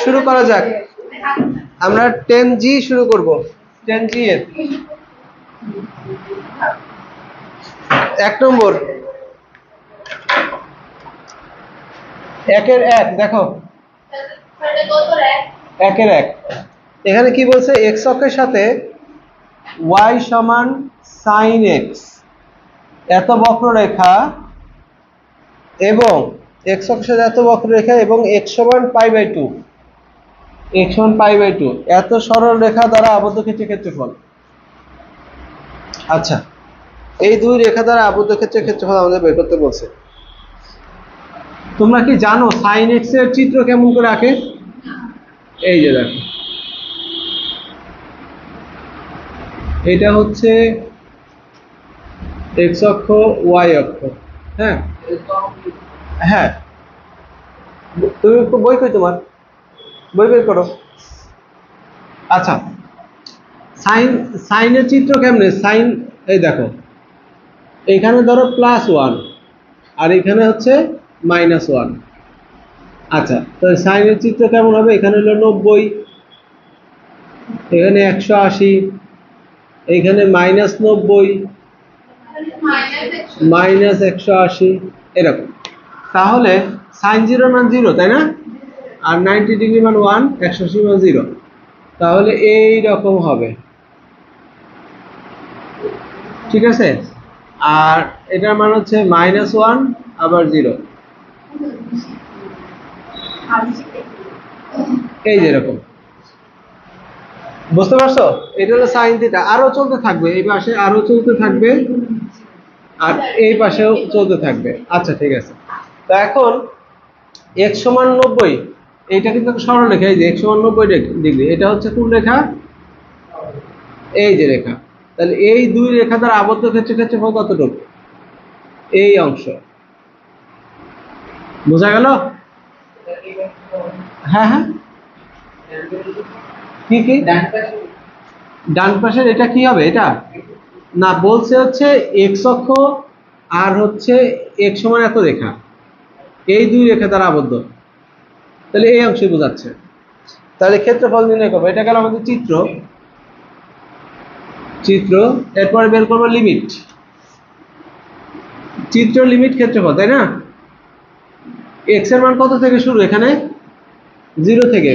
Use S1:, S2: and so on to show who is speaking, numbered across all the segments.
S1: শুরু করা যাক। আমরা 10G শুরু করব। 10G এর 1 নম্বর, 1 এর 1 দেখো, 1 এর 1 এখানে কি বলছে? x অক্ষের সাথে y সমান sin x এত বক্ররেখা এবং x অক্ষের সাথে এত বক্ররেখা এবং x সমান π/2, x সমান π/2 এত সরল রেখা দ্বারা আবদ্ধ ক্ষেত্রের ক্ষেত্রফল। আচ্ছা, এই দুই রেখা দ্বারা আবদ্ধ ক্ষেত্রের ক্ষেত্রফল আমাদের বের করতে বলছে। তোমরা কি জানো sin x এর চিত্র কেমন করে আঁকে? এই যে দেখো, এটা হচ্ছে x অক্ষ, y অক্ষ। হ্যাঁ হ্যাঁ, তুমি বই কই? তোমার বই বের করো। আচ্ছা, সাইনের চিত্র কেমনে? সাইন এই দেখো, এখানে ধরো +1 আর এখানে হচ্ছে -1। আচ্ছা, তো সাইনের চিত্র কেমন হবে? এখানে হলো 90, এখানে 180, এখানে -90, -180 এরকম। তাহলে sin 0 মান 0, তাই না? আর 90 ডিগ্রি মান 1, 180 মান 0। তাহলে এই রকম হবে, ঠিক আছে? আর এটার মান হচ্ছে -1 আবার 0, এই যেরকম। বুঝতে পারছো? এটা হলো সাইন থিটা। আরো চলতে থাকবে, এই পাশে আরো চলতে থাকবে আর এই পাশেও চলতে থাকবে। আচ্ছা, ঠিক আছে। তো এখন x সমান 90, এইটা কিন্তু সরল রেখা। এই যে x সমান 90 ডিগ্রি, এটা হচ্ছে কোন রেখা? এই যে রেখা। তাহলে এই দুই রেখা দ্বারা আবদ্ধ ক্ষেত্রের ক্ষেত্রফল কতটুকু? এই অংশ। বোঝা গেল? হ্যাঁ হ্যাঁ, কি কি? ডান পাশের এটা কি হবে? এটা না, বলছে হচ্ছে x অক্ষ আর হচ্ছে x সমান এত রেখা, এই দুই রেখা দ্বারা আবদ্ধ। তাহলে এই অংশই বোঝাচ্ছে। তাহলে ক্ষেত্রফল নির্ণয় করবো। এটা গেল আমাদের চিত্র। এরপরে বের করবো লিমিট। চিত্র, লিমিট, ক্ষেত্রফল, তাই না? x এর মান কত থেকে শুরু? এখানে 0 থেকে।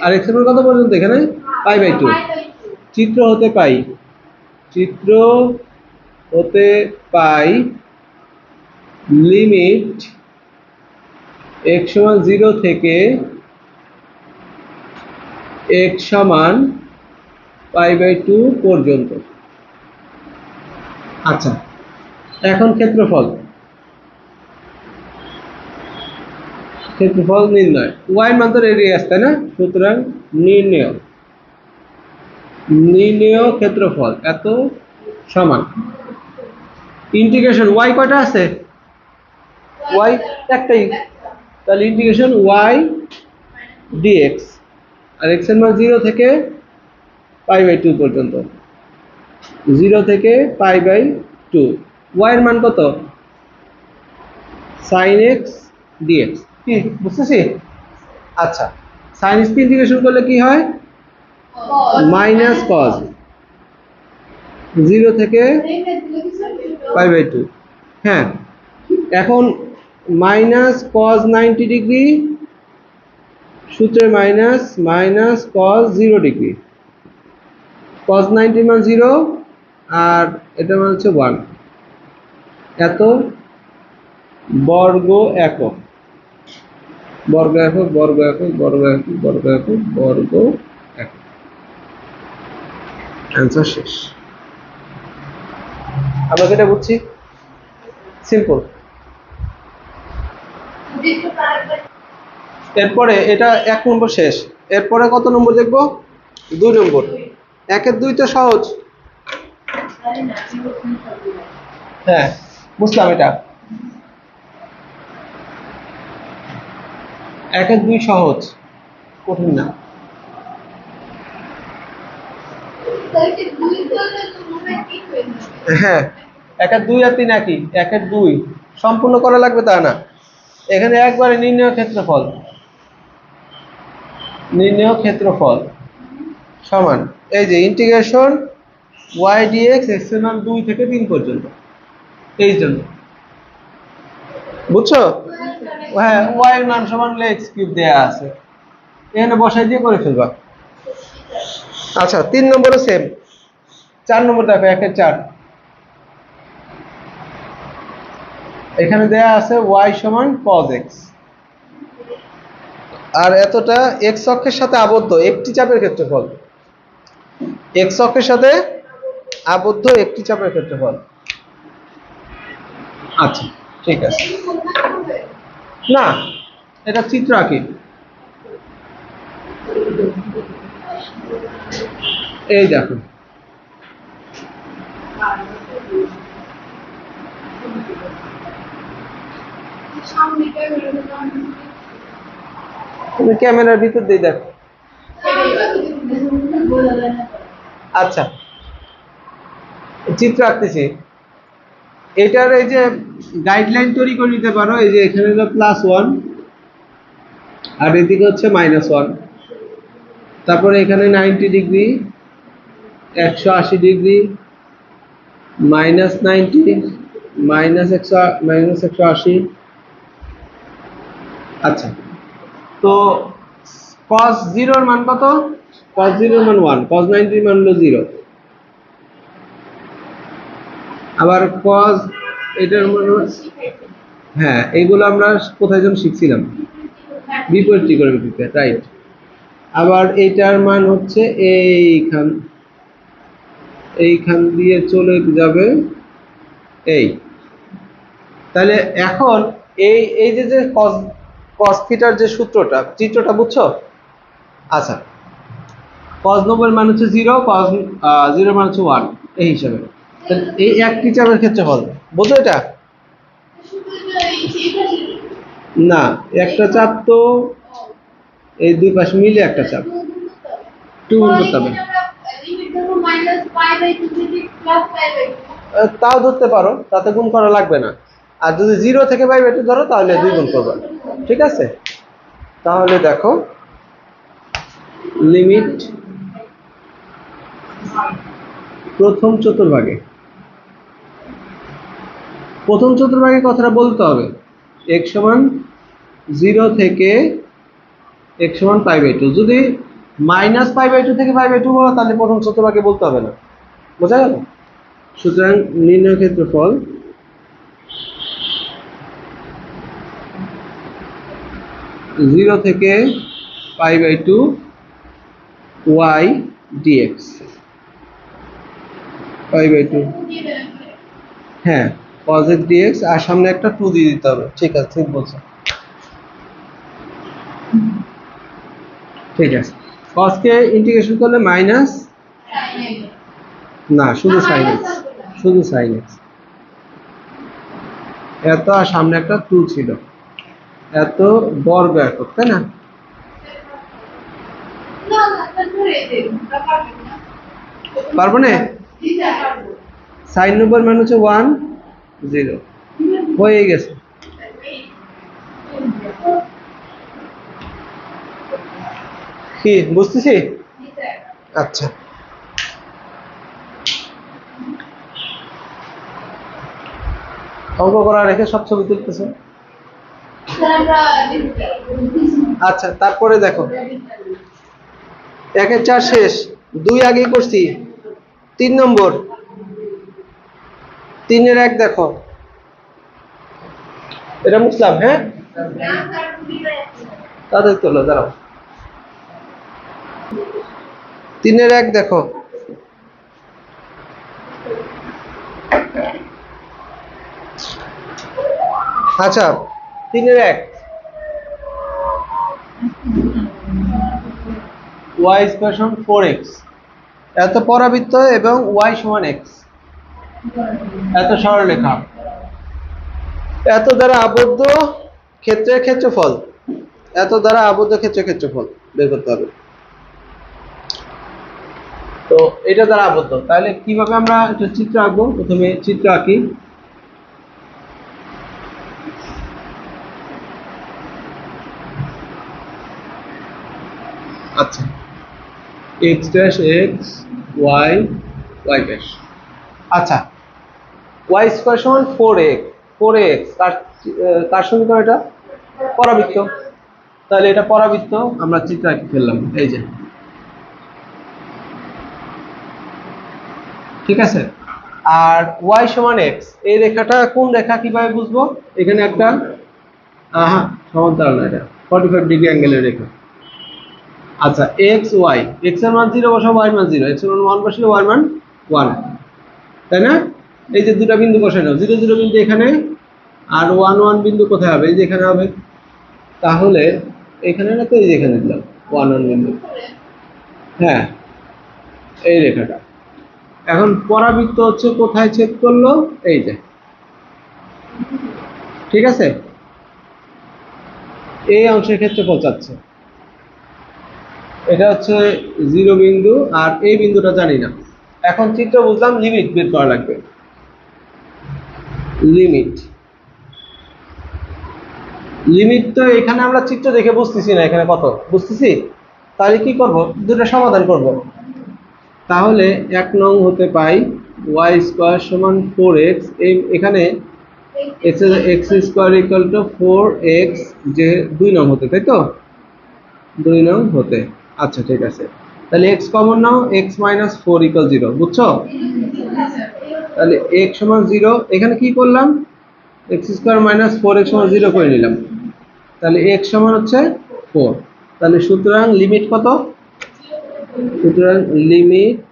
S1: আর x এর মান কত পর্যন্ত? এখানে π/2। চিত্র হতে পাই, চিত্র হতে পাই লিমিট x সমান 0 থেকে x সমান π/2 পর্যন্ত। আচ্ছা, এখন ক্ষেত্রফল নির্ণয়। y মান তো রেডিয়াস, তাই না? সুতরাং নির্ণেয় ক্ষেত্রফল এত সমান ইন্টিগ্রেশন y কয়টা আছে? y একটাই। তাহলে ইন্টিগ্রেশন y dx, আর x এর মান 0 থেকে π/2 পর্যন্ত। 0 থেকে π/2। y এর মান কত? sin x dx। কি বুঝতেছি? আচ্ছা, sin x ইন্টিগ্রেশন করলে কি হয়? -cos 0 থেকে π/2। হ্যাঁ, এখন -cos 90 ডিগ্রি সূত্রে -cos 0 ডিগ্রি। cos 90 মান 0 আর এটা মান হচ্ছে 1। এত বর্গ একক, বর্গ একক, বর্গ একক, বর্গ একক, বর্গ একক, বর্গ একক। অ্যান্সার শেষ। আমরা যেটা বুঝছি সিম্পল। এরপরে এটা 1 নম্বর শেষ। এরপরে কত নম্বর দেখবো? 2 নম্বর। 1 এর 2 তো সহজ। হ্যাঁ, বুঝলাম। এটা 1 এর 2 সহজ, কঠিন না। হ্যাঁ, 1 এর 2 আর 3 একই। 1 এর 2 সম্পূর্ণ করা লাগবে তা না। এখানে একবারে নির্ণয় ক্ষেত্রফল। নির্ণেয় ক্ষেত্রফল সমান এই যে ইন্টিগ্রেশন y dx x এর মান 2 থেকে 3 পর্যন্ত, এই জন্য বুঝছো? হ্যাঁ, y এর মান সমান x কিউব দেয়া আছে, এখানে বসাই দিয়ে করে ফেলবা। আচ্ছা 3 নম্বরে সেম, 4 নম্বর দেখো 1/4, এখানে দেয়া আছে y সমান cos x, আর এতটা x অক্ষের সাথে আবদ্ধ একটি চাপের ক্ষেত্রফল, x অক্ষের সাথে আবদ্ধ একটি চাপের ক্ষেত্রফল। আচ্ছা ঠিক আছে, না এটা চিত্র আঁকি, এই দেখো তুমি ক্যামেরার ভিতর দিয়ে দেখো। আচ্ছা চিত্র আঁকতেছি, এটার এই যে গাইডলাইন তৈরি করে নিতে পারো, এই যে এখানে হলো +1 আর এদিকে হচ্ছে -1, তারপরে এখানে 90 ডিগ্রি, 180 ডিগ্রি, -90, -180। আচ্ছা তো cos 0 এর মান কত? cos 0 এর মান 1, cos 90 এর মান হলো 0, আবার cos এটার মান, হ্যাঁ এইগুলো আমরা কোথায় যেন শিখছিলাম, বিপরীত ত্রিকোণমিতিতে, রাইট। আবার এইটার মান হচ্ছে এইখান দিয়ে চলে যাবে এই, তাহলে এখন এই যে cos থিটার যে সূত্রটা, চিত্রটা বুঝছো? আচ্ছা cos 90 এর মান হচ্ছে 0, cos 0 এর মান হচ্ছে 1, এই হিসাবে এই একটি চাপের ক্ষেত্রফল, বুঝছো এটা? না একটা চাপ তো এই দুই পাশে মিলে একটা চাপ, 2 গুণ করতে হবে, তাও ধরতে পারো, তাতে গুণ করা লাগবে না, আর যদি 0 থেকে π/2 ধরো তাহলে 2 গুণ করবে, ঠিক আছে? তাহলে দেখো লিমিট প্রথম চতুর্ভাগে কথাটা বলতে হবে, x সমান 0 থেকে x সমান π/2, যদি -π/2 থেকে π/2 বলো তাহলে প্রথম চতুর্ভাগে বলতে হবে না, বোঝা গেল? সুতরাং নির্ণয় ক্ষেত্রফল জিরো থেকে π/2 y dx, π/2, হ্যাঁ cos x dx, আর সামনে একটা 2 দিয়ে দিতে হবে, ঠিক আছে ঠিক বলছো, ঠিক আছে। cos কে ইন্টিগ্রেশন করলে মাইনাস, না শুধু sin x, শুধু sin x, এত আর সামনে একটা 2 ছিল, এত বর্গ একক, তাই না? পারবো না, sin 90 মান হচ্ছে 1 0, হয়ে গেছে। কি বুঝতেছি? আচ্ছা অঙ্ক করা রেখে সব ছবি তুলতেছে। আচ্ছা তারপরে দেখো 1/4 শেষ, 2 আগেই করছি, 3 নম্বর, 3/1 দেখো, এটা মুছলাম, হ্যাঁ তাদের তোলো, দাঁড়াও, 3/1 দেখো, আচ্ছা 3/1 y সমান 4x, এত পরাবৃত্ত এবং y সমান x, এত সরলরেখা, এত দ্বারা আবদ্ধ ক্ষেত্রের ক্ষেত্রফল, এত দ্বারা আবদ্ধ ক্ষেত্রের ক্ষেত্রফল বের করতে হবে। তো এটা দ্বারা আবদ্ধ, তাহলে কিভাবে আমরা একটা চিত্র আঁকবো? প্রথমে চিত্র আঁকি, আচ্ছা, x dash x y y dash. আচ্ছা, ওয়াই স্কোয়ার সমান 4x কার সমীকরণ এটা? পরাবৃত্ত। তাহলে এটা পরাবৃত্ত, আমরা চিত্র আঁকি ফেললাম, এই যে, ঠিক আছে। আর y সমান x, এই রেখাটা কোন রেখা কিভাবে বুঝবো? এখানে একটা সমান্তরাল না, এটা 45 ডিগ্রি অ্যাঙ্গেলের রেখা। আচ্ছা, x y, x এর মান 0 বসাবো, y এর মান 0, x এর মান 1 বসালে y এর মান 1, তাই না? এই যে দুটো বিন্দু বসাই নাও, 0 0 বিন্দু এখানে, আর 1 1 বিন্দু কোথায় হবে? এই যে এখানে হবে। তাহলে এখানে না, তো এই যে এখানে দিলাম 1 1 বিন্দু, হ্যাঁ, এই রেখাটা। এখন পরাবৃত্ত হচ্ছে কোথায় ছেদ করলো? এই যে, ঠিক আছে, এই অংশের ক্ষেত্রফল চাচ্ছে। এটা হচ্ছে 0 বিন্দু, আর এই বিন্দুটা জানি না। এখন চিত্র বুঝলাম, লিমিট বের করা লাগবে। লিমিট তো এখানে আমরা চিত্র দেখে বুঝতেছি না, এখানে কত বুঝতেছি। তাহলে কি করব? দুটো সমাধান করব। তাহলে 1 নং হতে পাই y স্কয়ার সমান 4x, এখানে x square equal to 4x, যে 2 নং হতে, তাই তো? 2 নং হতে। আচ্ছা, ঠিক আছে। তাহলে x কমন নাও, x মাইনাস 4 ইকুয়াল 0, বুঝছো? তাহলে x সমান 0, এখানে কি করলাম? x স্কয়ার মাইনাস 4x সমান 0 করে নিলাম। তাহলে x সমান হচ্ছে 4। তাহলে সুতরাং লিমিট কত? সুতরাং লিমিট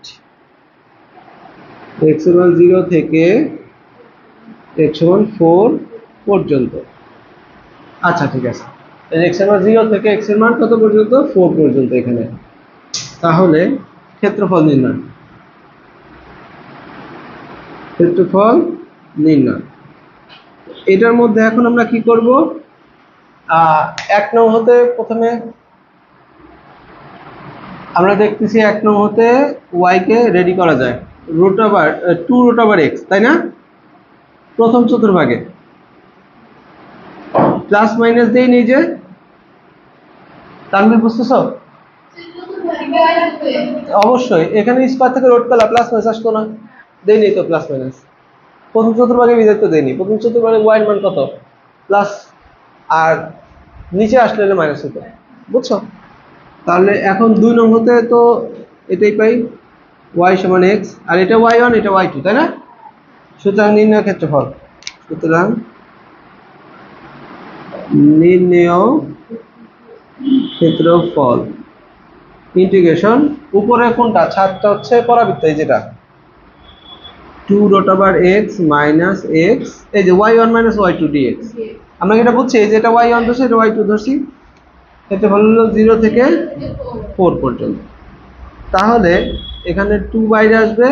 S1: x সমান 0 থেকে x সমান 4 পর্যন্ত। আচ্ছা, ঠিক আছে। x সমান 0 থেকে x এর মান কত পর্যন্ত? 4 পর্যন্ত এখানে। তাহলে ক্ষেত্রফল নির্ণয়। ক্ষেত্রফল নির্ণয়, এটার মধ্যে এখন আমরা কি করব? 1 নং হতে প্রথমে আমরা দেখতেছি 1 নং হতে y কে রেডি করা যায় root over 2 root over x, তাই না? প্রথম চতুর্ভাগে প্লাস মাইনাস দেই নিজে, তাহলে বুঝতেছো? অবশ্যই এখানে স্কয়ার থেকে রুট করলে প্লাস মাইনাস আসতো না, দেই নেই তো প্লাস মাইনাস। প্রথম চতুর্ভাগে বিধায় তো দেইনি, প্রথম চতুর্ভাগে y এর মান কত? প্লাস, আর নিচে আসলে মাইনাস হতো, বুঝছো? তাহলে এখন 2 নং হতে তো এটাই পাই, y সমান x, আর এটা y1, এটা y2, তাই না? সুতরাং নির্ণয় ক্ষেত্রফল। সুতরাং নির্ণয় ক্ষেত্রফল ইন্টিগ্রেশন, উপরে কোনটা? ছাদটা হচ্ছে পরাবৃত্ত, এই যেটা 2 root over x minus x, এই যে y1 মাইনাস y2 dx। আমরা এটা বুঝছি, এই যে এটা y1 ধরছি, এটা y2 ধরছি। ক্ষেত্রফল হলো 0 থেকে 4 পর্যন্ত। তাহলে এখানে 2 বাইরে আসবে,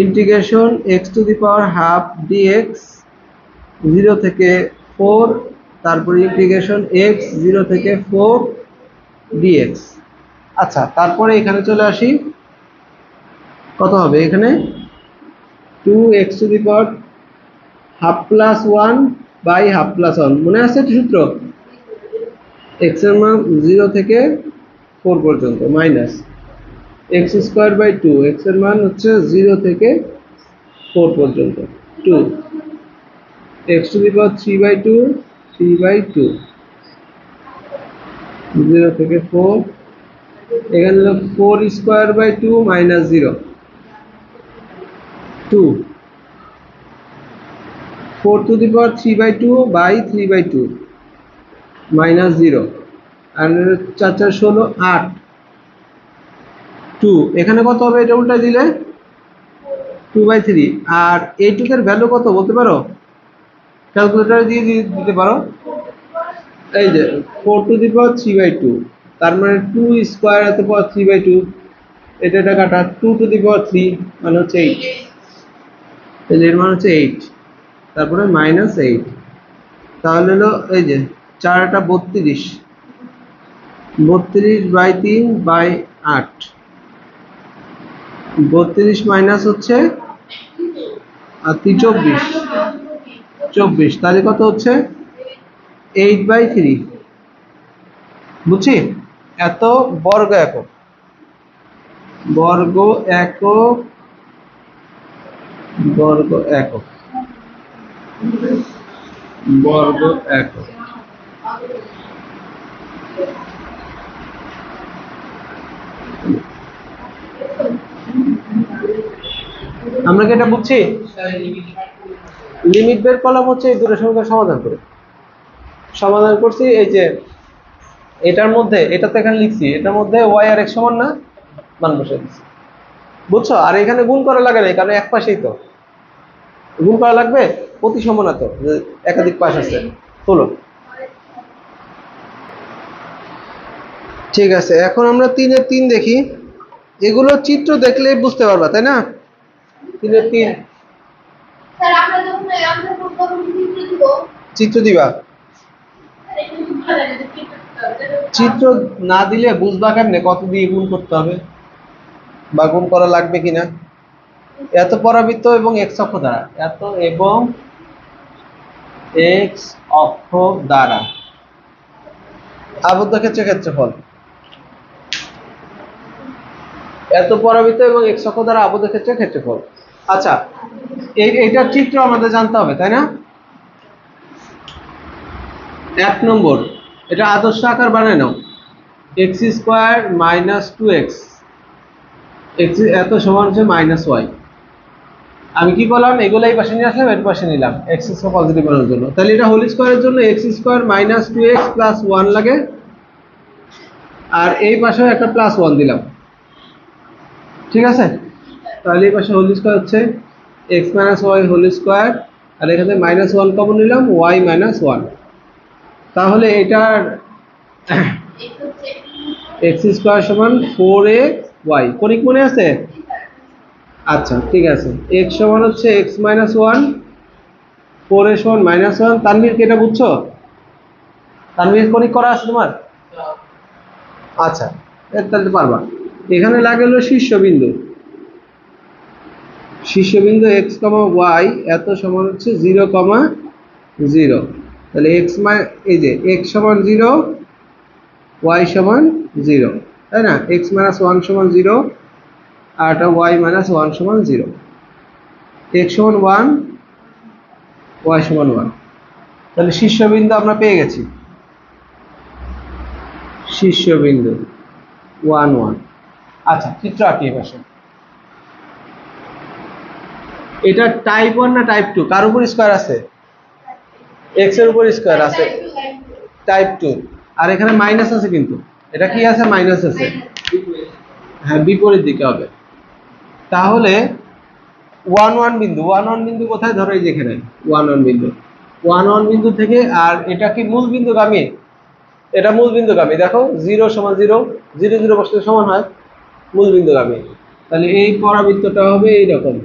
S1: integration x to the power half dx 0 থেকে 4, তারপরে ইন্টিগ্রেশন x 0 থেকে 4 dx। আচ্ছা, তারপরে এখানে চলে আসি, কত হবে এখানে? 2x to the power half plus 1 by half plus 1, মনে আছে সূত্র? x এর মান 0 থেকে 4 পর্যন্ত, minus x square by 2, x এর মান হচ্ছে 0 থেকে 4 পর্যন্ত, 2 x to the power 3 by 2, 3 by 2, 0 থেকে 4, এখানে হলো 4 square by 2 minus 0, 2 4 to the power 3 by 2 by 3 by 2 minus 0, আর 4 4 16, 8, 2 এখানে কত হবে? এটা উল্টা দিলে 2 বাই 3, আর এইটুকের ভ্যালু কত বলতে পারো? ক্যালকুলেটরে দিয়ে দিতে পারো। এই যে 4 টু দি পাওয়ার 3 বাই 2, তার মানে 2 স্কয়ার এত পাওয়ার 3 বাই 2, এটা কাটা 2 টু দি পাওয়ার 3 মানে হচ্ছে 8, এই যে এর মান হচ্ছে 8, তারপরে মাইনাস 8। তাহলে হলো এই যে 4 টা 32, 32 বাই 3 বাই 8, 32 মাইনাস হচ্ছে 24, তাহলে কত হচ্ছে? 8 বাই 3, বুঝছি? এত বর্গ একক, বর্গ একক, বর্গ একক, বর্গ একক। আমরা কি এটা বুঝছি? লিমিট বের করলাম হচ্ছে এই দুটো সমীকরণ সমাধান করে, সমাধান করছি। এই যে এটার মধ্যে, এটা তো এখানে লিখছি, এটার মধ্যে ওয়াই আর এক্স সমান না, মান বসে দিচ্ছি, বুঝছো? আর এখানে গুণ করা লাগে না, কারণ এক পাশেই তো গুণ করা লাগবে, প্রতি সমানা তো, একাধিক পাশ আছে। তোলো। ঠিক আছে, এখন আমরা 3 এর 3 দেখি। এগুলো চিত্র দেখলেই বুঝতে পারবা, তাই না? 3 এর 3
S2: স্যার আমরা যখন চিত্র দিব,
S1: চিত্র দিবা? চিত্র না দিলে বুঝবা কেমনে কত দিয়ে গুণ করতে হবে বা গুণ করা লাগবে কিনা? এত পরাবৃত্ত এবং এক্স অক্ষ দ্বারা, এত এবং এক্স অক্ষ দ্বারা আবদ্ধ ক্ষেত্রের ক্ষেত্রফল, এত পরাবৃত্ত এবং এক্স অক্ষ দ্বারা আবদ্ধ ক্ষেত্রের ক্ষেত্রফল। আচ্ছা, এইটার চিত্র আমাদের জানতে হবে, তাই না? 1 নম্বর, এটা আদর্শ আকার বানায় নাও। X square minus 2x, x এত সমান হচ্ছে মাইনাস ওয়াই। আমি কি করলাম, এগুলো এই পাশে নিয়ে আসলাম, এর পাশে নিলাম এক্স স্কোয়ার পজিটিভ বানানোর জন্য। তাহলে এটা হোল স্কোয়ারের জন্য x square minus 2x plus 1 লাগে, আর এই পাশেও একটা প্লাস 1 দিলাম, ঠিক আছে? তাহলে এই পাশে হোল স্কোয়ার হচ্ছে x minus y whole square, আর এখানে মাইনাস 1 কমন নিলাম, ওয়াই মাইনাস 1। তাহলে এটার এক্স স্কোয়ার সমান 4ay, কনিক মনে আছে? আচ্ছা ঠিক আছে, x সমান হচ্ছে x মাইনাস 1, 4a সমান মাইনাস 1। তানভীর কি এটা বুঝছো? তানভীর কনিক করা আছে তোমার? আচ্ছা, তাহলে পারবা। এখানে লাগে হলো শীর্ষবিন্দু, শীর্ষবিন্দু x, y এত সমান হচ্ছে 0, 0। তাহলে x এই যে x সমান 0, y সমান 0, তাই না? x মাইনাস 1 সমান 0, আর এটা y মাইনাস 1 সমান 0। x সমান 1, y সমান 1। তাহলে শীর্ষবিন্দু আমরা পেয়ে গেছি, শীর্ষবিন্দু 1, 1। আচ্ছা, চিত্র আঁকি পাশে। এটা টাইপ 1 না টাইপ 2? কার উপর স্কয়ার আছে? x এর উপর স্কয়ার আছে, টাইপ 2। আর এখানে মাইনাস আছে, কিন্তু এটা কি আছে? মাইনাস আছে, হ্যাঁ বিপরীত দিকে হবে। তাহলে 1, 1 বিন্দু, 1, 1 বিন্দু কোথায়? ধরো এই যেখানে 1, 1 বিন্দু, 1, 1 বিন্দু থেকে, আর এটা কি মূল বিন্দুগামী? এটা মূল বিন্দুগামী। দেখো 0 সমান 0, 0 0 বসলে সমান হয় মূল বিন্দুগামী। তাহলে এই পরাবৃত্তটা হবে এইরকম,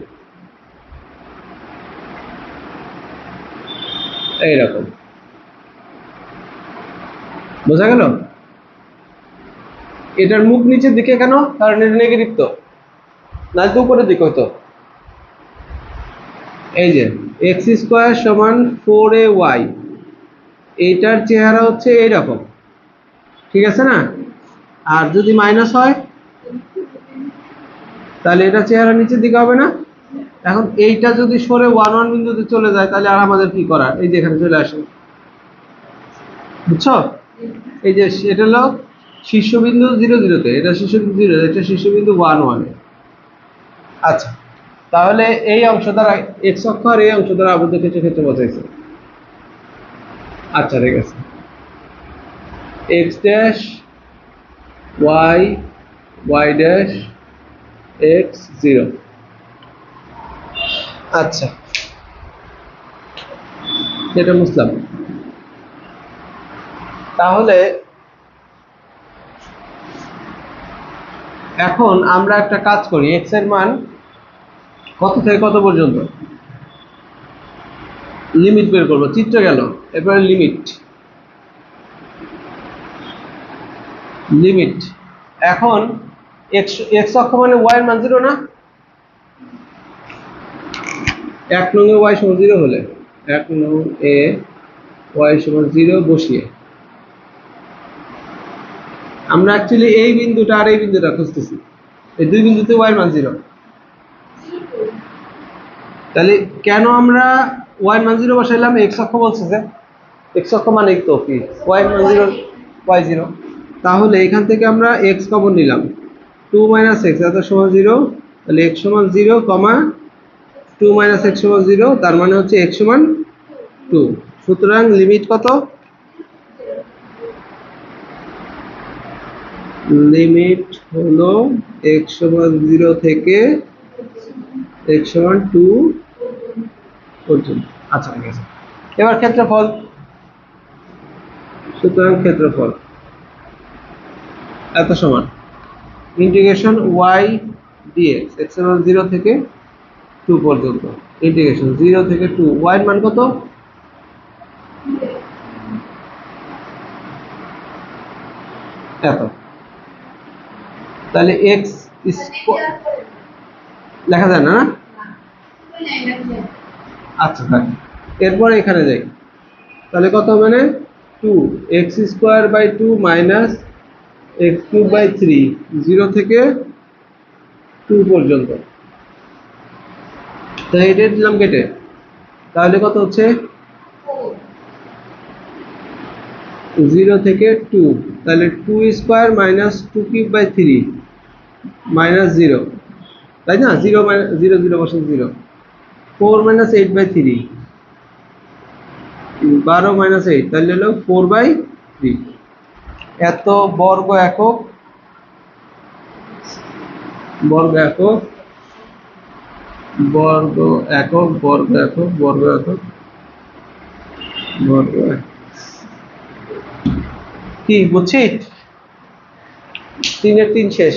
S1: এইরকম। বোঝা গেল? এটার মুখ নিচের দিকে কেন? কারণ এটা নেগেটিভ, তো না তো উপরের দিকে হতো। এই যে এক্স স্কোয়ার সমান 4ay, এইটার চেহারা হচ্ছে এইরকম, ঠিক আছে না? আর যদি মাইনাস হয় তাহলে এটা চেহারা নিচের দিকে হবে না? এখন এইটা যদি সরে 1, 1 বিন্দুতে চলে যায়, তাহলে আর আমাদের কি করার? এই যে এখানে চলে আসে, বুঝছো? এই যে এটা হলো শীর্ষবিন্দু 0, 0-তে, এটা শীর্ষবিন্দু 0, এটা শীর্ষবিন্দু 1, 1-এ। আচ্ছা, তাহলে এই অংশ দ্বারা এক্স অক্ষ আর এই অংশ দ্বারা আবদ্ধ ক্ষেত্র বোঝাইছে। আচ্ছা ঠিক আছে, x dash y, y dash x 0। আচ্ছা, এটা বুঝলাম। তাহলে এখন আমরা একটা কাজ করি, এক্স এর মান কত থেকে কত পর্যন্ত লিমিট বের করবো। চিত্র গেল, এরপরে লিমিট, লিমিট। এখন এক্স অক্ষ মানে ওয়াই এর মান 0 না? 1 নং এ ওয়াই সমান 0 হলে 1 নং এ ওয়াই সমান 0 বসিয়ে, আমরা অ্যাকচুয়ালি এই বিন্দুটা আর এই বিন্দুটা খুঁজতেছি, এই দুই বিন্দুতে y মান 0। তাহলে কেন আমরা y মান 0 বসাইলাম? x অক্ষ বলছে যে x অক্ষ মানে তো কি y মান 0 y 0, তাহলে এখান থেকে আমরা x কমন নিলাম, 2 - x এত সমান 0, তাহলে x সমান 0, 2 - x সমান 0, তার মানে হচ্ছে x সমান 2। সুতরাং লিমিট কত? লিমিট হলো x সমান 0 থেকে x সমান 2 পর্যন্ত। আচ্ছা ঠিক আছে, এবার ক্ষেত্রফল। সুতরাং ক্ষেত্রফল এত সমান ইন্টিগ্রেশন y dx, x সমান 0 থেকে 2 পর্যন্ত, ইন্টিগ্রেশন 0 থেকে 2, y এর মান কত? এত। তাহলে x লেখা যায় না? আচ্ছা থাক, এরপরে এখানে যাই, তাহলে কত মানে 2x² - x³ 0 থেকে 2 পর্যন্ত। তাই এটা দিলাম কেটে, তাহলে কত হচ্ছে 0 থেকে 2, তাহলে 2² - 2³ 3 - 0, তাই না? 0 0 0 বসে 0, 4 - 8/3, 12 - 8, তাহলে হলো 4/3। এত বর্গ একক, বর্গ একক, বর্গ একক, বর্গ একক, বর্গ একক, বর্গ একক। কি বুঝছি? 3 এর 3 শেষ।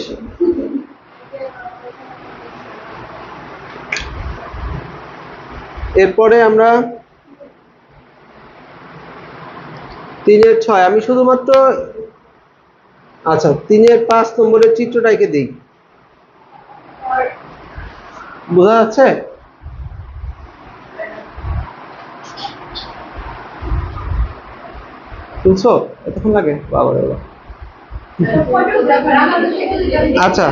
S1: এরপরে আমরা 3 এর 6, আমি শুধুমাত্র আচ্ছা 3 এর 5 নম্বরের চিত্রটা এঁকে দিই, বোঝা যাচ্ছে? বুঝছো? এতক্ষণ লাগে বাবা বাবা। আচ্ছা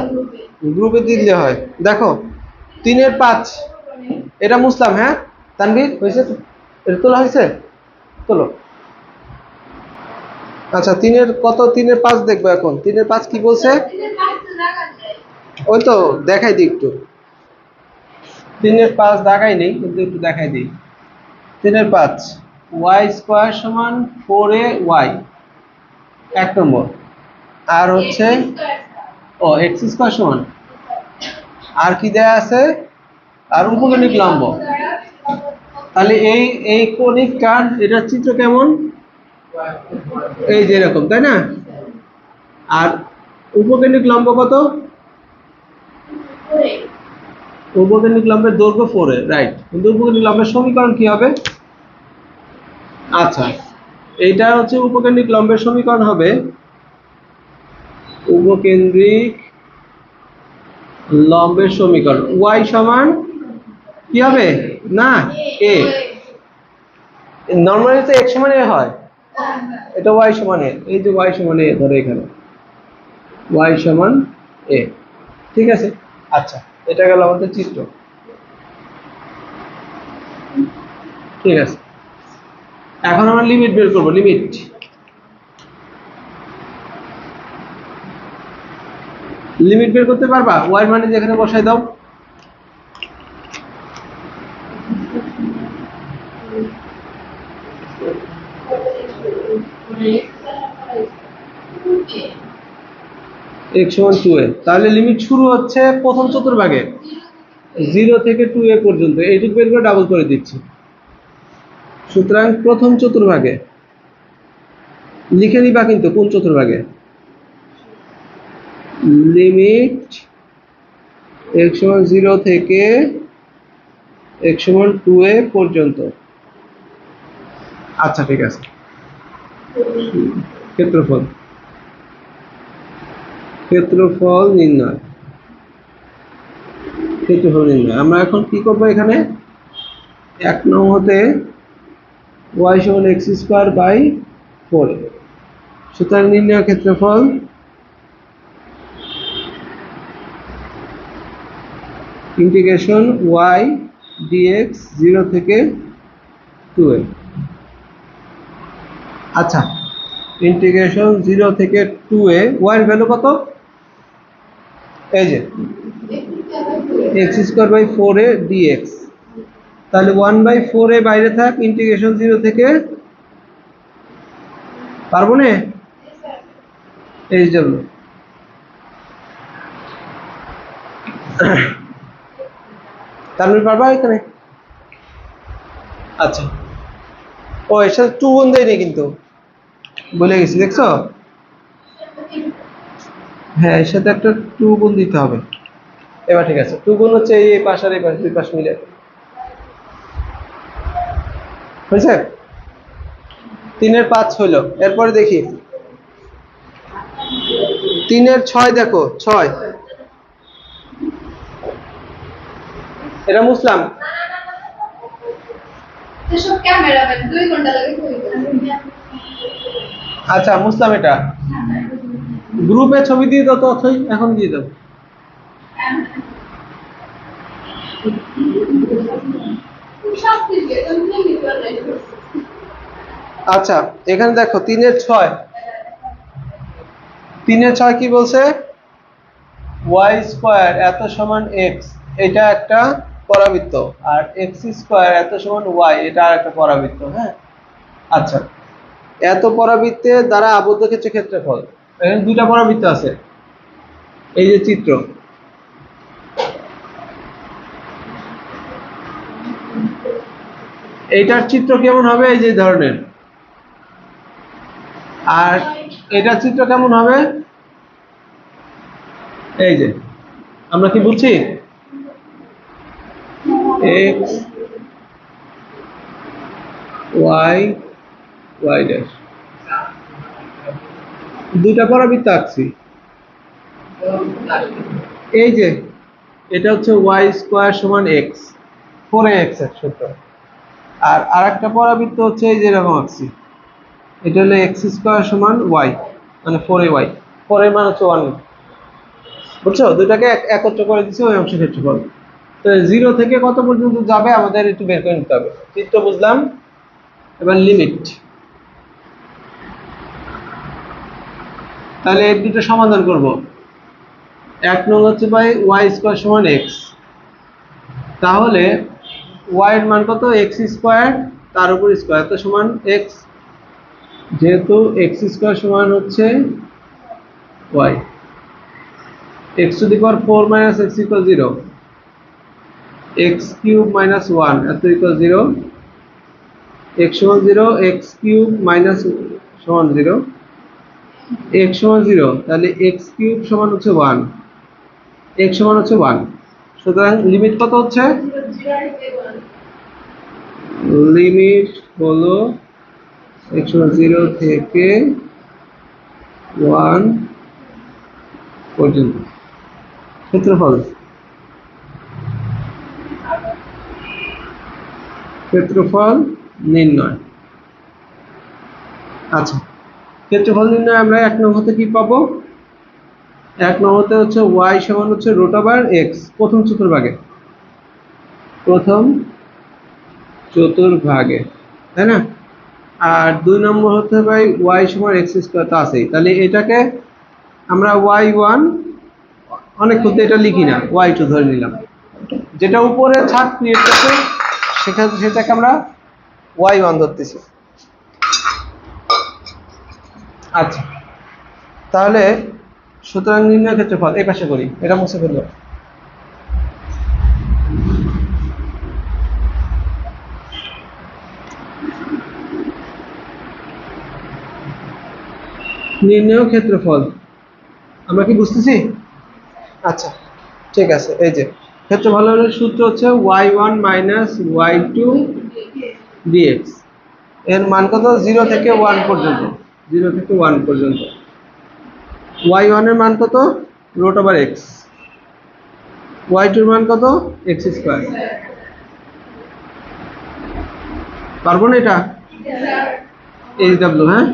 S1: গ্রুপে দিলে হয়। দেখো 3 এর 5, এটা মুসলাম, হ্যাঁ তানভীর হয়েছে তো? এটা তোলা হয়েছে? তোলো। আচ্ছা 3 এর কত? 3 এর 5 দেখবো এখন। 3 এর 5 কি বলছে? ওই তো দেখাই দিই একটু। 3 এর 5 দেখাই নেই, কিন্তু একটু দেখাই দিই। 3 এর 5 y² সমান 4ay, 1 নম্বর। আর হচ্ছে ও x² সমান, আর কি দেয়া আছে? আর উপকৌণিক লম্ব। তাহলে এই কৌণিকটার এটার চিত্র কেমন? এই যে এরকম, তাই না? আর উপকৌণিক লম্ব কত? উপকৌণিক লম্বের দৈর্ঘ্য 4a, রাইট। কিন্তু উপকৌণিক লম্বের সমীকরণ কি হবে? আচ্ছা এইটা হচ্ছে উপকেন্দ্রিক লম্বের সমীকরণ হবে উপকেন্দ্রিক লম্বের সমীকরণ y সমান কি হবে? না a, নরমালি তো x সমান a হয়, এটা y সমান a, এই যে y সমান a ধরে এখানে y সমান a, ঠিক আছে? আচ্ছা এটা গেল আমাদের চিত্র, ঠিক আছে। এখন আমরা লিমিট বের করব। লিমিট বের করতে পারবা? y এর মানে যেখানে বসাই দাও। x সমান 2a, তাহলে লিমিট শুরু হচ্ছে প্রথম চতুর্ভাগে 0 থেকে 2a পর্যন্ত, এইটুকু বের করে ডাবল করে দিচ্ছি। সুতরাং প্রথম চতুর্ভাগে লিখে দিবা কিন্তু কোন চতুর্ভাগে? লিমিট x সমান 0 থেকে x সমান 2a পর্যন্ত। আচ্ছা ঠিক আছে। ক্ষেত্রফল নির্ণয়। আমরা এখন কি করব? এখানে 1 নং হতে y সমান x² বাই 4, সুতরাং নির্ণয় ক্ষেত্রফল ইন্টিগ্রেশন ওয়াই ডিএক্স 0 থেকে 2a। আচ্ছা, ইন্টিগ্রেশন 0 থেকে 2a, ওয়াই এর ভ্যালু কত? এই যে x²/4a dx। তাহলে 1/4a বাইরে থাক, ইন্টিগ্রেশন 0 থেকে, পারবো না এই জন্য। তাহলে পারবা এখানে? আচ্ছা, ও এর সাথে 2 গুণ দেয়নি কিন্তু, বলে গেছি, দেখছো? হ্যাঁ, এর সাথে একটা 2 গুণ দিতে হবে। এবার ঠিক আছে, 2 গুণ হচ্ছে এই পাশ আর এই পাশ, দুই পাশ মিলে হয়েছে। 3 এর 5 হইল। এরপরে দেখি 3 এর 6, দেখো 6, এটা মুসলাম।
S2: এসব ক্যামেরা ম্যান 2 ঘন্টা লাগে কই।
S1: আচ্ছা মুসলাম, এটা গ্রুপে ছবি দিয়ে দাও তো, অথই এখন দিয়ে দাও।
S2: সব ঠিক আছে, তুমি কি করলে?
S1: আচ্ছা, এখানে দেখো 3 এর 6, 3 এর 6 কি বলছে? y² এত সমান x, এটা একটা পরাবৃত্ত, আর x² এত সমান y, এটা আর একটা পরাবৃত্ত। হ্যাঁ, আচ্ছা, এত পরাবৃত্তের দ্বারা আবদ্ধ ক্ষেত্রফল, এখানে দুইটা পরাবৃত্ত আছে, এই যে চিত্র, এইটার চিত্র কেমন হবে? এই যে ধরনের। আর এটার চিত্র কেমন হবে? এই যে, আমরা কি বুঝছি? x y y ড্যাশ, দুইটা পরাবৃত্ত আঁকছি। এই যে এটা হচ্ছে y² সমান x, 4x এর সূত্র। আর আরেকটা পরাবৃত্ত হচ্ছে এই যে এরকম আঁকছি, এটা হলো x² সমান y, মানে 4ay, 4 এর মান হচ্ছে 1, বুঝছো? দুটাকে একত্র করে দিচ্ছি ওই অংশের ক্ষেত্রফল। তো 0 থেকে কত পর্যন্ত যাবে আমাদের একটু বের করে নিতে হবে। চিত্র বুঝলাম, এবার লিমিট। তাহলে এই দুটো সমাধান করব। 1 নং হচ্ছে ভাই y² সমান x, তাহলে y এর মান কত? x² তার উপর স্কয়ার, তো সমান x, যেহেতু x² সমান হচ্ছে y, x⁴ - x = 0, x³ - 1 এত = 0, x সমান 0, x³ সমান 0, x সমান 0, তাহলে x³ সমান হচ্ছে 1, x সমান হচ্ছে 1। সুতরাং লিমিট কত হচ্ছে? লিমিট হলো x সমান 0 থেকে 1 পর্যন্ত। ক্ষেত্রফল, ক্ষেত্রফল নির্ণয়। আচ্ছা, ক্ষেত্রফল নির্ণয় আমরা 1 নং হতে কি পাবো? 1 নং হতে হচ্ছে y সমান হচ্ছে √x, প্রথম চতুর্ভাগে, প্রথম চতুর্ভাগে, তাই না? আর 2 নম্বর হতে ভাই y সমান x², তো আছেই। তাহলে এটাকে আমরা y1, অনেক ক্ষেত্রে এটা লিখি না, y2 ধরে নিলাম। যেটা উপরে ছাদ ক্রিয়েট করছে সেটাকে আমরা y1 ধরতেছি। আচ্ছা, তাহলে সুতরাং নির্ণয় ক্ষেত্রফল এই পাশে করি, এটা মুছে ফেলবো। নির্ণয় ক্ষেত্রফল আমরা কি বুঝতেছি? আচ্ছা ঠিক আছে, এই যে ক্ষেত্রফল হলো সূত্র হচ্ছে y1 - y2 dx, এর মান কত? 0 থেকে 1 পর্যন্ত, 0 থেকে 1 পর্যন্ত। y1 এর মান কত? √x, y2 এর মান কত? x²। পারবো না এটা? HW, হ্যাঁ,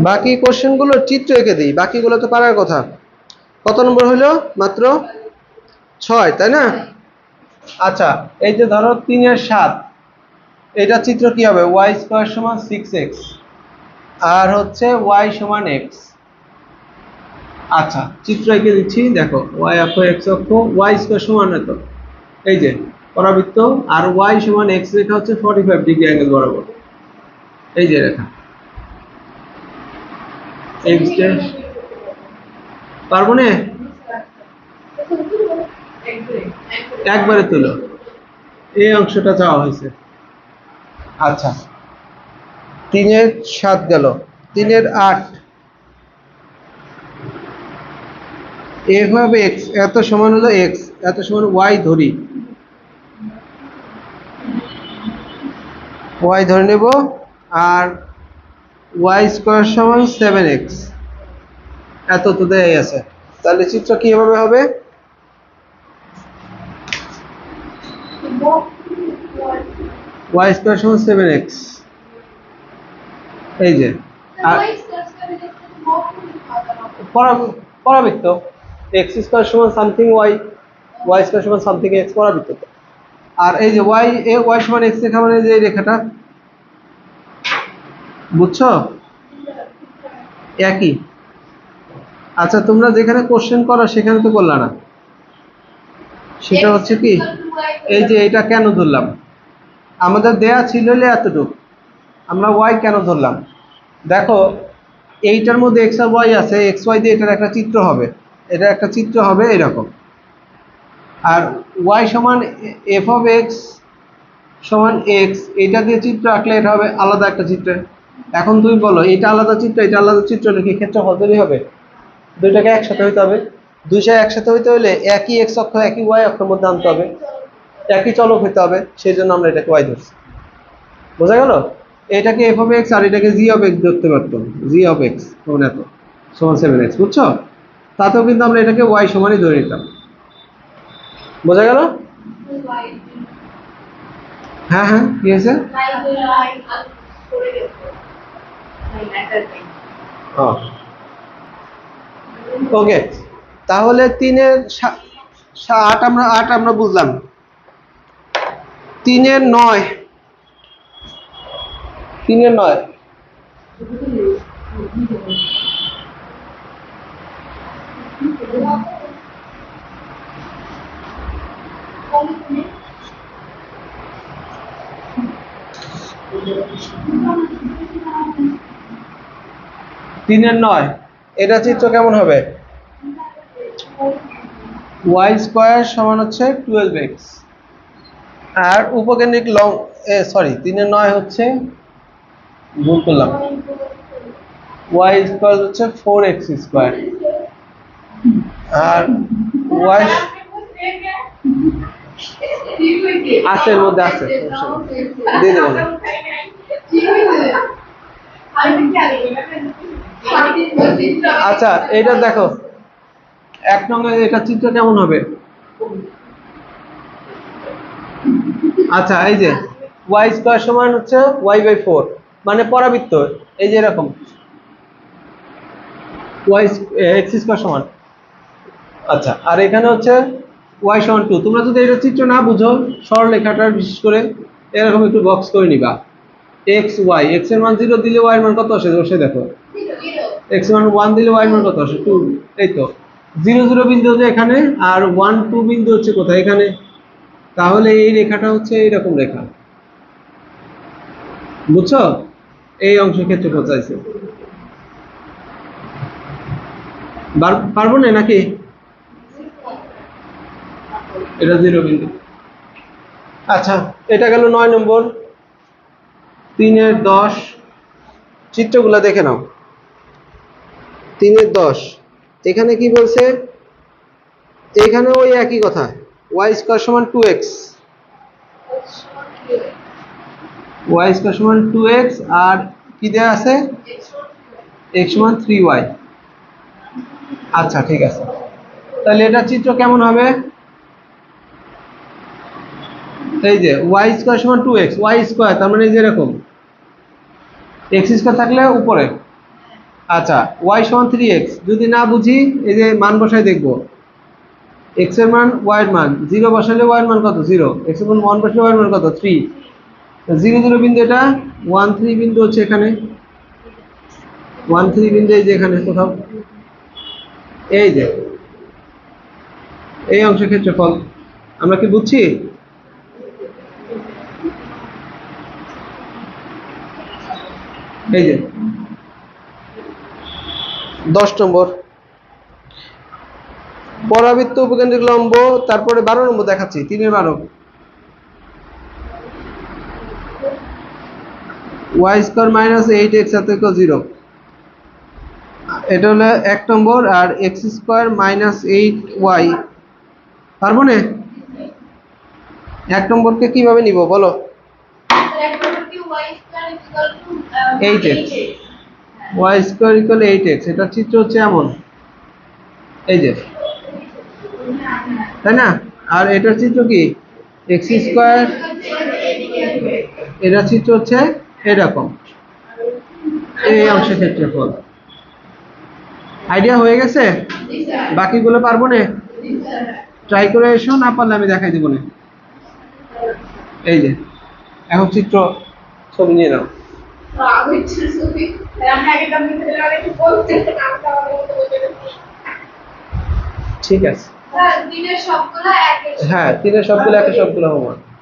S1: বাকি কোশ্চেনগুলো চিত্র এঁকে দিই, বাকিগুলো তো পারার কথা। কত নম্বর হলো? মাত্র 6, তাই না? আচ্ছা, এই যে ধরো 3-এর 7, এটা চিত্র কি হবে? ওয়াই স্কোয়ার সমান 6x আর হচ্ছে ওয়াই সমান এক্স। আচ্ছা, চিত্র এঁকে দিচ্ছি, দেখো ওয়াই অক্ষ এক্স অক্ষ, ওয়াই স্কোয়ার সমান এত, এই যে পরাবৃত্ত, আর ওয়াই সমান এক্স রেখা হচ্ছে 45 ডিগ্রি অ্যাঙ্গেল বরাবর, এই যে রেখা এক্স ড্যাশ। পারবো না? একবারে তুলো, এই অংশটা চাওয়া হয়েছে। আচ্ছা, 3-এর 7 গেল, 3-এর 8, এভাবে এক্স এত সমান হলো এক্স, এত সমান ওয়াই ধরি, ওয়াই ধরে নেব, আর ওয়াই স্কোয়ার সমান 7x, এত তো দেয়াই আছে। তাহলে চিত্র কিভাবে হবে? ওয়াই স্কোয়ার সমান 7x, এই যে, আর পরাবৃত্ত এক্স স্কোয়ার সমান সামথিং ওয়াই, ওয়াই স্কোয়ার সমান সামথিং এক্স, পরাবৃত্ত। আর এই যে ওয়াই সমান এক্স রেখা মানে যে এই রেখাটা, বুঝছো? একই। আচ্ছা, তোমরা যেখানে কোশ্চেন করো সেখানে তো করলা না, সেটা হচ্ছে কি, এই যে এটা কেন ধরলাম? আমাদের দেয়া ছিল এতটুকু, আমরা ওয়াই কেন ধরলাম? দেখো, এইটার মধ্যে এক্স আর ওয়াই আছে, এক্স ওয়াই দিয়ে এটার একটা চিত্র হবে, এটা একটা চিত্র হবে এরকম, আর ওয়াই সমান এফ অফ এক্স সমান এক্স, এটা দিয়ে চিত্র আঁকলে এটা হবে আলাদা একটা চিত্র। এখন তুমি বলো, এটা আলাদা চিত্র, এটা আলাদা চিত্র হলে কি ক্ষেত্রফল তৈরি হবে? দুইটাকে একসাথে হইতে হবে, দুইটা একসাথে হইতে হলে একই এক্স অক্ষ একই ওয়াই অক্ষের মধ্যে আনতে হবে, একই চলক হইতে হবে, সেই জন্য আমরা এটাকে ওয়াই ধরছি। বোঝা গেল? এটাকে এফ অফ এক্স আর এটাকে জি অফ এক্স ধরতে পারতাম, জি অফ এক্স সমান এত সমান 7x, বুঝছো? তাতেও কিন্তু আমরা এটাকে ওয়াই সমানই ধরে নিতাম। বোঝা গেল? হ্যাঁ হ্যাঁ, কি হয়েছে? ওকে, তাহলে 3-এর 8 আমরা বুঝলাম। 3-এর 9, 3-এর 9, এটা চিত্র কেমন হবে? ওয়াই স্কোয়ার সমান হচ্ছে 12x, আর উপকেন্দ্রিক সরি 3-এর 9 হচ্ছে, ভুল করলাম, ওয়াই স্কোয়ার হচ্ছে 4x স্কোয়ার, আর ওয়াই আছে এর মধ্যে আছে, দিয়ে দেবো না। আচ্ছা, এটা দেখো 1 নং এটা চিত্র কেমন হবে? আচ্ছা, এই যে ওয়াই স্কোয়ার সমান হচ্ছে y/4, মানে পরাবৃত্ত, এই যে এরকম ওয়াই এক্স স্কোয়ার সমান। আচ্ছা, আর এখানে হচ্ছে ওয়াই সমান 2। তোমরা যদি এটা চিত্র না বুঝো, সরলরেখাটা বিশেষ করে এরকম একটু বক্স করে নিবা, এক্স ওয়াই, এক্স এর মান 0 দিলে ওয়াই এর মান কত আসে? বসে দেখো, এক্স এর মান 1 দিলে ওয়াই এর মান কত আসে? 2। এই তো 0 0 বিন্দু হচ্ছে এখানে, আর 1 2 বিন্দু হচ্ছে কোথায়? এখানে। তাহলে এই রেখাটা হচ্ছে এইরকম রেখা, বুঝছো? এই অংশের ক্ষেত্রে চাইছে, পারবো না নাকি? এটা 0 বিন্দু। আচ্ছা, এটা গেল 9 নম্বর। 3-এর 10 চিত্রগুলো দেখে নাও। 3-এর 10 এখানে কি বলছে? এখানে ওই একই কথা, ওয়াই স্কোয়ার সমান 2x, ওয়াই স্কোয়ার সমান 2x, আর কি দেয়া আছে? x সমান 3y। আচ্ছা, ঠিক আছে, তাহলে এটা চিত্র কেমন হবে? এই যে ওয়াই স্কোয়ার সমান 2x, ওয়াই স্কোয়ার তার মানে এই যে এরকম, এক্স স্কোয়ার থাকলে উপরে, আচ্ছা y সমান 3x যদি না বুঝি এই যে মান বসাই দেখব x এর মান y এর মান 0 বসালে y এর মান কত 0 x এর মান 1 বসালে y এর মান কত 3 0 0 বিন্দু এটা 1 3 বিন্দু হচ্ছে এখানে 1 3 বিন্দু এই যে এখানে কোথাও এই যে এই অংশের ক্ষেত্রফল আমরা কি বুঝছি এই যে 10 নম্বর পরাবৃত্ত উপকেন্দ্রিক লম্ব তারপরে 12 নম্বর দেখাচ্ছি 3 এর 12 y স্কয়ার মাইনাস 8x এত 0 এটা হলো 1 নম্বর আর x স্কয়ার মাইনাস 8y পারবো না 1 নম্বরকে কিভাবে নিব বলো
S2: y square
S1: 8x y square equal 8x এটা চিত্র হচ্ছে এমন এই যে তাই না আর এটার চিত্র কি x স্কয়ার এটা চিত্র হচ্ছে এরকম এই অংশের ক্ষেত্রফল আইডিয়া হয়ে গেছে বাকিগুলো পারবো না ট্রাই করে এসো না পারলে আমি দেখাই দেবো না এই যে এখন চিত্র ছবি নিয়ে নাও ঠিক আছে
S2: দিনের সবগুলো এক
S1: হ্যাঁ 3 এর সবগুলো 1 এর সবগুলো হোমওয়ার্ক